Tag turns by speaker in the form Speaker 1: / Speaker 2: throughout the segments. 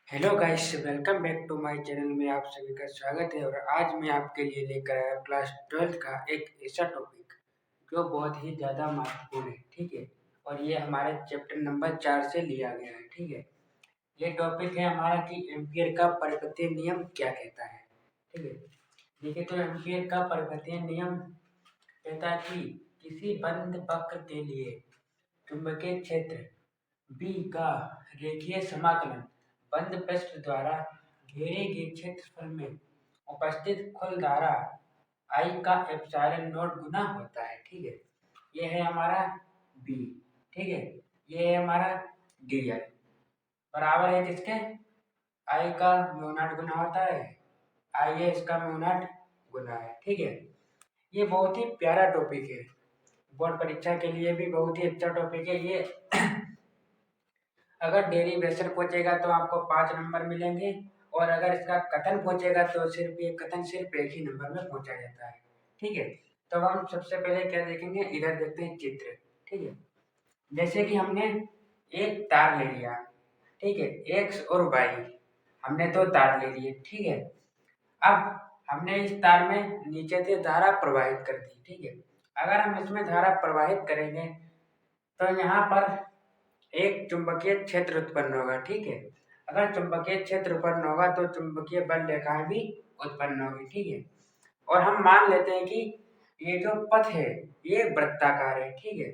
Speaker 1: Hello guys, welcome back to my channel में आप सभी का स्वागत है। और आज मैं आपके लिए लेकर आया क्लास 12th का एक ऐसा टॉपिक जो बहुत ही ज़्यादा महत्वपूर्ण है। ठीक है, और ये हमारे चैप्टर नंबर 4 से लिया गया है। ठीक है, ये टॉपिक है हमारा कि एम्पियर का परिपत्र नियम क्या कहता है। ठीक है, देखिए तो एम्पियर का परिपत्र नियम कहता है कि किसी बंद वक्र के लिए चुंबकीय क्षेत्र बी का रेखीय समाकलन बंद पृष्ठ द्वारा घेरे गए क्षेत्रफल में उपस्थित कुल धारा आई का एप्सिलॉन नॉट गुना होता है। ठीक है, ये है हमारा बी। ठीक है, ये है हमारा डी एल बराबर है किसके, आई का म्यू नॉट गुना होता है, आई है इसका म्यू नॉट गुना है। ठीक है, ये बहुत ही प्यारा टॉपिक है, बोर्ड परीक्षा के लिए भी बहुत ही अच्छा टॉपिक है ये। अगर डेरिवेशन पूछेगा तो आपको 5 नंबर मिलेंगे, और अगर इसका कथन पूछेगा तो सिर्फ ये कथन सिर्फ एक ही नंबर में पूछा जाता है। ठीक है, तो हम सबसे पहले क्या देखेंगे, इधर देखते हैं चित्र। ठीक है, जैसे कि हमने एक तार ले लिया। ठीक है, एक्स और वाई हमने दो तार ले लिए। ठीक है, अब हमने इस तार में नीचे से धारा प्रवाहित कर दी। ठीक है, अगर हम इसमें धारा प्रवाहित करेंगे तो यहाँ पर एक चुंबकीय क्षेत्र उत्पन्न होगा। ठीक है, अगर चुंबकीय क्षेत्र उत्पन्न होगा तो चुंबकीय बल रेखाएं भी उत्पन्न होगी। ठीक है, और हम मान लेते हैं कि ये जो पथ है ये वृत्ताकार है। ठीक है,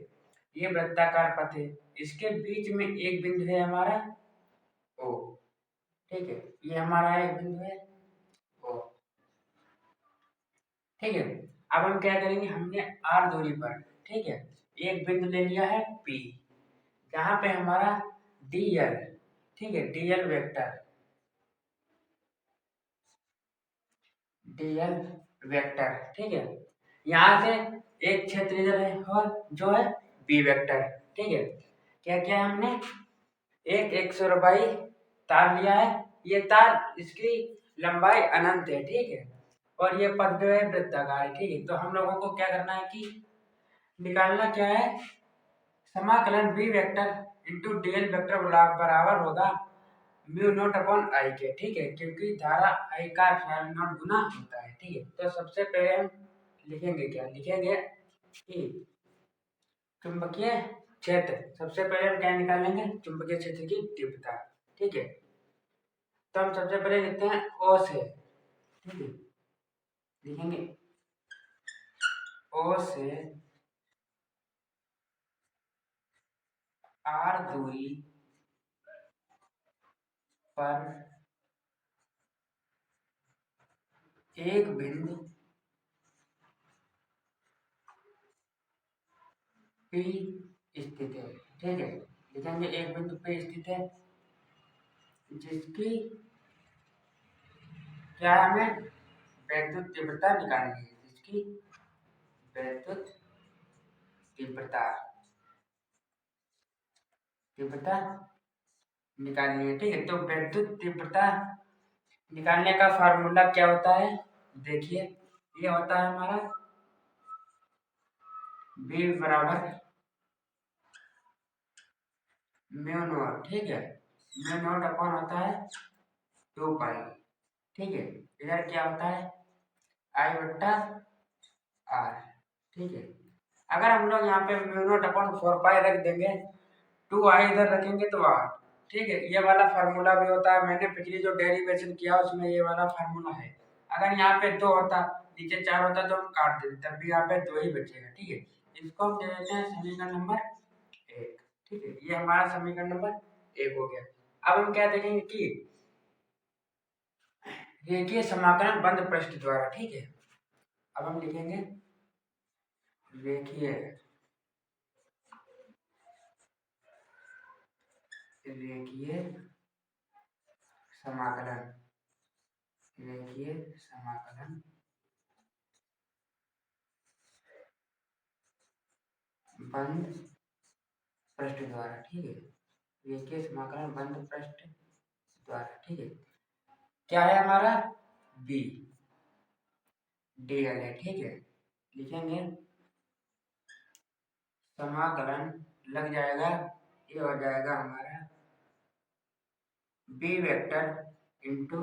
Speaker 1: ये वृत्ताकार पथ है, इसके बीच में एक बिंदु है हमारा ओ। ठीक है, ये हमारा एक बिंदु है ओ। ठीक है, अब हम क्या करेंगे, हमने आर दूरी पर, ठीक है, एक बिंदु ले लिया है पी, जहां पे हमारा डीएल, ठीक है, डीएल वेक्टर, डीएल वेक्टर, ठीक है, यहाँ से एक क्षेत्र इधर है और जो है बी वेक्टर। ठीक है, क्या क्या हमने एक एक्स और वाई तार लिया है, ये तार इसकी लंबाई अनंत है। ठीक है, और ये पथ जो है वृत्ताकार है। ठीक है, तो हम लोगों को क्या करना है कि निकालना क्या है, समाकलन B vector into DL vector बराबर होगा म्यू नॉट अपॉन आई के। ठीक है, क्योंकि धारा आई का एप्सिलॉन नॉट गुना होता है। ठीक है, तो सबसे पहले हम लिखेंगे, क्या लिखेंगे कि चुंबकीय क्षेत्र, सबसे पहले हम क्या निकालेंगे, चुंबकीय क्षेत्र की तीव्रता। ठीक है, तो हम सबसे पहले लिखते हैं ओ से। ठीक है, लिखेंगे ओ से आर दूरी पर एक बिंदु P स्थित है। ठीक है, लिखेंगे एक बिंदु P स्थित है जिसकी क्या हमें वैद्युत तीव्रता निकालनी है, जिसकी वैद्युत तीव्रता तीव्रता निकालनी है। ठीक है, तो वैद्युत तीव्रता निकालने का फार्मूला क्या होता है, देखिए ये होता है हमारा V बराबर म्यू नॉट। ठीक है, म्यू नॉट अपॉन होता है 2 पाई। ठीक है, इधर क्या होता है I बट्टा R। ठीक है, अगर हम लोग यहाँ पे म्यू नॉट अपॉन 4 पाई रख देंगे, 2 आई इधर रखेंगे तो R। ठीक है, ये वाला फार्मूला भी होता है, मैंने पिछली जो डेरिवेशन किया उसमें ये वाला फार्मूला है। अगर यहाँ पे 2 होता, नीचे 4 होता तो हम काट देते, तब भी यहाँ पे 2 ही बचेगा। ठीक है, इसको हम दे देते हैं समीकरण नंबर 1। ठीक है, ये हमारा समीकरण नंबर 1 हो गया। अब हम क्या देखेंगे कि रेखीय समाकलन बंद पृष्ठ द्वारा। ठीक है, अब हम लिखेंगे रेखीय रेखीय समाकलन, रेखीय समाकलन बंद पृष्ठ द्वारा। ठीक है, रेखीय समाकलन बंद पृष्ठ द्वारा। ठीक है, क्या है हमारा बी डी एल है। ठीक है, लिखेंगे समाकलन लग जाएगा, ये हो जाएगा हमारा B vector into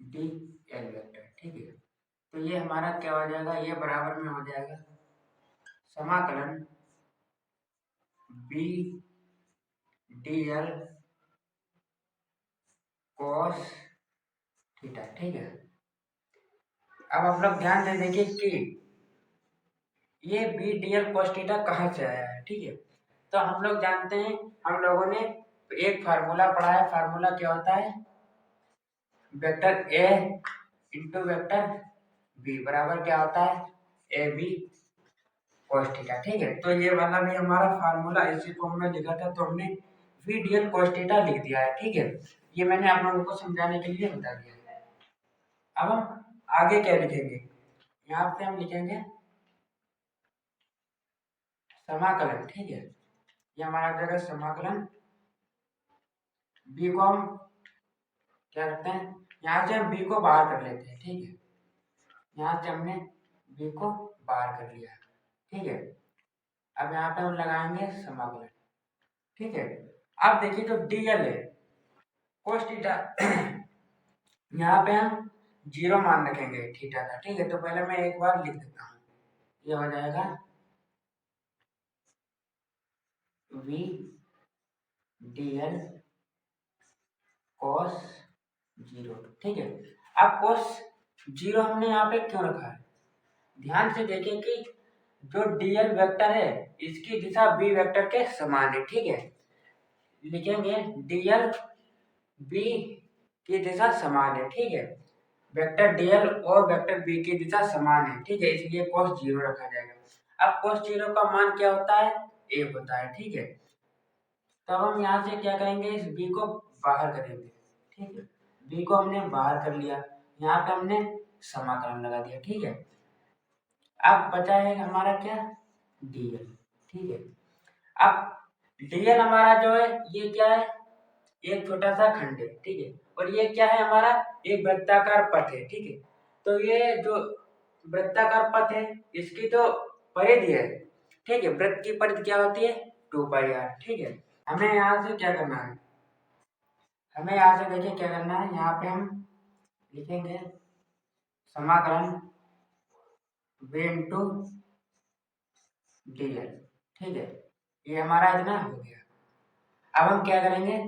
Speaker 1: D L vector, ठीक है। तो ये हमारा क्या हो जाएगा, ये बराबर में हो जाएगा समाकलन B D L cos theta, ठीक है। अब आप लोग ध्यान से देखिए कि ये B D L cos theta कहाँ से आया है, ठीक है। तो हम लोग जानते हैं, हम लोगों ने एक फार्मूला पढ़ा है। फार्मूला क्या होता है, vector A into vector B बराबर क्या होता है, ए बी कॉस थीटा, ठीक है। तो ये वाला भी हमारा फार्मूला इसी फॉर्म में लिखा था, तो हमने V D L cos theta लिख दिया है, ठीक है। ये मैंने आप लोगों को समझाने के लिए बता दिया है। अब हम आगे क्या लिखेंगे, यहाँ पे हम लिखेंगे समाकलन, ठीक है। ये हमारा जगह समाकलन बी को हम क्या करते हैं, यहाँ से हम बी को बाहर कर लेते हैं, ठीक है। यहाँ से हमने बी को बाहर कर लिया, ठीक है। अब यहाँ पे हम लगाएंगे समाकलन, ठीक है। अब देखिए जो डीएल है कोस थीटा, यहाँ पे हम 0 मान रखेंगे थीटा का, ठीक है। तो पहले मैं एक बार लिख देता हूँ, ये हो जाएगा वी डी एल कॉस 0, ठीक है। अब कॉस 0 हमने यहाँ पे क्यों रखा है, ध्यान से देखें कि जो डीएल वेक्टर है इसकी दिशा बी वेक्टर के समान है, ठीक है। लिखेंगे डीएल बी की दिशा समान है, ठीक है। वेक्टर डीएल और वेक्टर बी की दिशा समान है, ठीक है, इसलिए cos 0 रखा जाएगा। अब cos 0 का मान क्या होता है, 1 होता है, ठीक है। तो अब हम यहाँ से क्या करेंगे, इस b को बाहर करेंगे, ठीक है। b को हमने बाहर कर लिया, यहाँ पे हमने समाकलन लगा दिया, ठीक है। अब बचा है हमारा क्या, dl, ठीक है। अब dl हमारा जो है ये क्या है, एक छोटा सा खंड है, ठीक है। और ये क्या है, हमारा एक वृत्ताकार पथ है, ठीक है। तो ये जो वृत्ताकार पथ है इसकी तो परिधि है, ठीक है। वृत्त की परिधि क्या होती है, 2πr, ठीक है। हमें यहाँ से क्या करना है, हमें यहाँ से देखिए क्या करना है, यहाँ पे हम लिखेंगे समाकलन v इंटू डी एल, ठीक है। ये हमारा इतना हो गया। अब हम क्या करेंगे,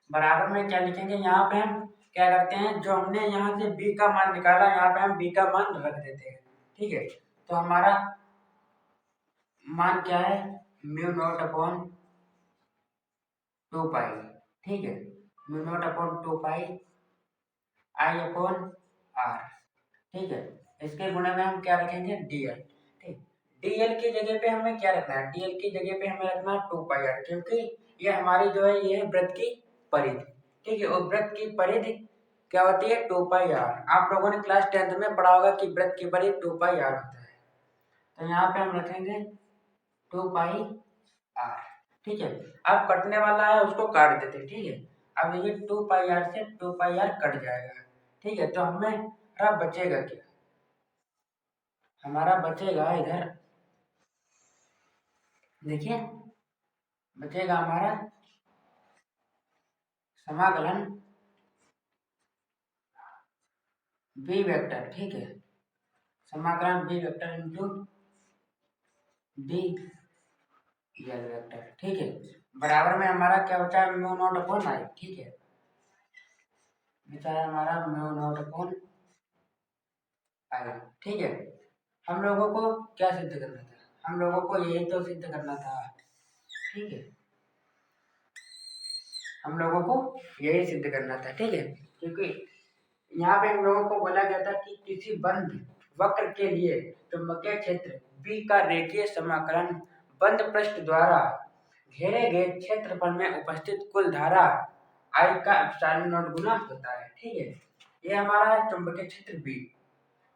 Speaker 1: बराबर में क्या लिखेंगे, यहाँ पे हम क्या करते हैं, जो हमने यहाँ से b का मान निकाला यहाँ पे हम b का मान रख देते हैं, ठीक है। तो हमारा मान क्या है, म्यू नॉट अपॉन 2 पाई, ठीक है। Mu not upon 2 pi I upon R, ठीक है। इसके गुणे में हम क्या रखेंगे, डीएल, ठीक। डीएल की जगह पे हमें क्या रखना है, डीएल की जगह पे हमें रखना है 2 पाई आर, क्योंकि ये हमारी जो है ये है वृत्त की परिधि, ठीक है। और वृत्त की परिधि क्या होती है, 2 पाई आर। आप लोगों ने क्लास 10th में पढ़ा होगा कि वृत्त की परिधि 2 पाई आर होता है। तो यहाँ पे हम रखेंगे 2 पाई आर, ठीक है। अब कटने वाला है उसको काट देते हैं, ठीक है। अब देखिए 2 पाई आर से 2 पाई आर कट जाएगा, ठीक है। तो हमें बचेगा क्या, हमारा बचेगा इधर देखिए, बचेगा हमारा समाकलन बी वेक्टर, ठीक है। समाकलन B vector into D L vector, ठीक है। बराबर में हमारा क्या बचा है, म्यू नॉट अपॉन आई, ठीक है। बचा है हमारा म्यू नॉट अपॉन आई, ठीक है। हम लोगों को क्या सिद्ध करना था, हम लोगों को यही तो सिद्ध करना था, ठीक है। हम लोगों को यही सिद्ध करना था, ठीक है। क्योंकि यहाँ पे हम लोगों को बोला गया था कि किसी बंद वक्र के लिए चुंबकीय क्षेत्र B का रेखीय समाकलन बंद पृष्ठ द्वारा घेरे गए क्षेत्रफल में उपस्थित कुल धारा I का एप्सिलॉन नॉट गुना होता है, ठीक है। ये हमारा चुंबकीय क्षेत्र B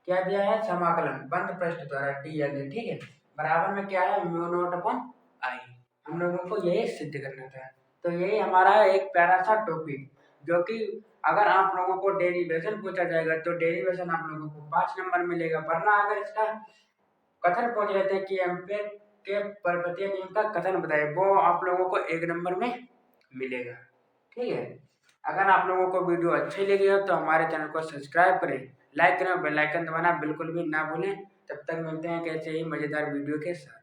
Speaker 1: क्या दिया है, समाकलन बंद पृष्ठ द्वारा dl है, ठीक है। बराबर में क्या है, म्यू नॉट अपॉन I। हम लोगों को यही सिद्ध करना था। तो यही हमारा एक प्यारा सा टॉपिक, जो कि अगर आप लोगों को डेरिवेशन पूछा जाएगा तो डेरिवेशन आप लोगों को 5 नंबर मिलेगा, वरना अगर इसका कथन पूछ लेते हैं कि एम्पेयर के पर्वतीय नियम का कथन बताए, वो आप लोगों को 1 नंबर में मिलेगा, ठीक है। अगर आप लोगों को वीडियो अच्छी लगी हो तो हमारे चैनल को सब्सक्राइब करें, लाइक करें और बेल आइकन दबाना बिल्कुल भी ना भूलें। तब तक मिलते हैं कैसे ही मज़ेदार वीडियो के साथ।